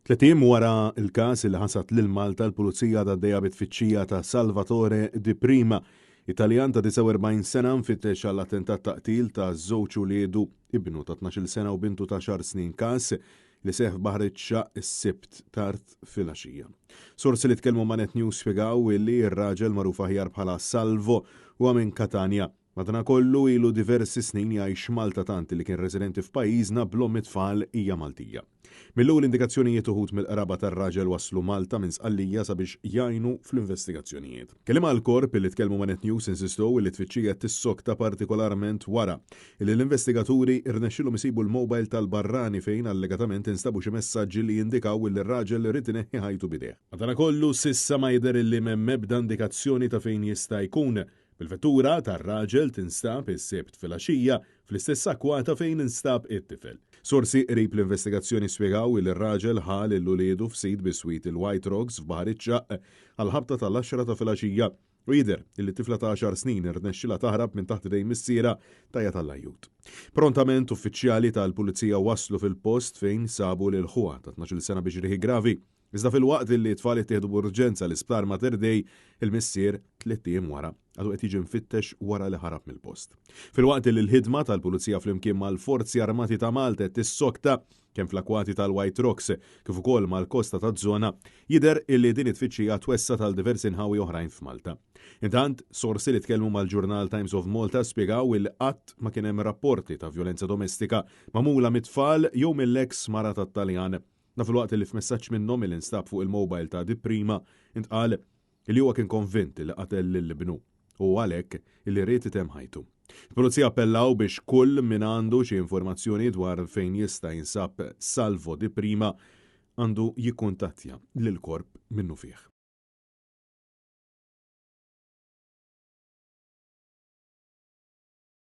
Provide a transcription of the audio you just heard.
Tletim wara il-każ li ħasat lil Malta l-Pulizija tad-dejja bit-tfittxija ta' Salvatore Di Prima, Italjan ta' 49 sena mfittex għall-attentat ta' qtil ta' żewġ uliedu ibnu ta' 12 sena u bintu ta' 10 snin każ li seħ Baħriċċa s-sibt tard filgħaxija. Sorsi li tkellmu ma' Net News spjegaw li r-raġel magħruf aħjar bħala Salvo huwa minn Katania. Madankollu ilu diversi snin jgħix Malta tanti li kien residenti f'pajjiżna bl-omm it-tfal hija Maltija. Mill-ewwel indikazzjonijiet uħud mill-qraba tar-raġel waslu Malta minn sqallija sabiex jgħinu fl-investigazzjonijiet. Kellim għall-korp li tkellmu ma' Net News insistow li tfittxija tissokta partikolarment wara li l-investigaturi irnexxilhom isibu l-mobile tal-barrani fejn allegatament instabu xi messaġġi li jindikaw li r-raġel rid ineħħi ħajtu bideh. Madankollu sissa ma jidher li m'hemm ebda indikazzjoni ta' fejn jista' jkun. Bil-vettura tar-raġel tinstab is-sibt filgħaxija fl-istess akkwata fejn instab it-tifel. Sorsi qrib l-investigazzjoni spjegaw li r-raġel ħal l-uliedu f'sid biswit il-White Rocks f'Baħriċċa għal-ħabta tal-10 ta' filgħaxija u jidher li t-tifla ta' 10 snin irnexxilha taħrab minn taħt idejn missiera tajja tal-ajjud. Prontament uffiċjali tal-Pulizija waslu fil-post fejn sabu lil ħuha ta' 12 sena biex riħi gravi. Iżda fil-waqt li t-tfal ittieħdu b'urġenza l-isptar Mater Dei, il-missier 3 ijiem wara għadu qed jiġi mfittex wara li ħarab mill-post. Fil-waqt li l-ħidma tal-Pulizija flimkien mal-Forzi Armati ta' Malta qed tissokta kemm fl-akwati tal-White Rocks kif ukoll mal-kosta taż-żona, jidher illi din it-tfittxija twessa tal-diversi nħawi oħrajn f'Malta. Intant, sorsi li tkellmu mal-Journal Times of Malta spjegaw il qatt ma kien hemm rapporti ta' vjolenza domestika magħmula mit-tfal jew mill-eks mara tat-Taljan. Fil-waqt li f'messaġġ minnhom il instab fuq il-mobile ta' Di Prima intqal li huwa kien konvint li qatel lill-ibnu u għalhekk li rrid item ħajtu. Il-Pulizija appellaw biex kull min għandu xi informazzjoni dwar fejn jista' jinsab Salvo Di Prima għandu jikkuntattja lill-korp minnu fih.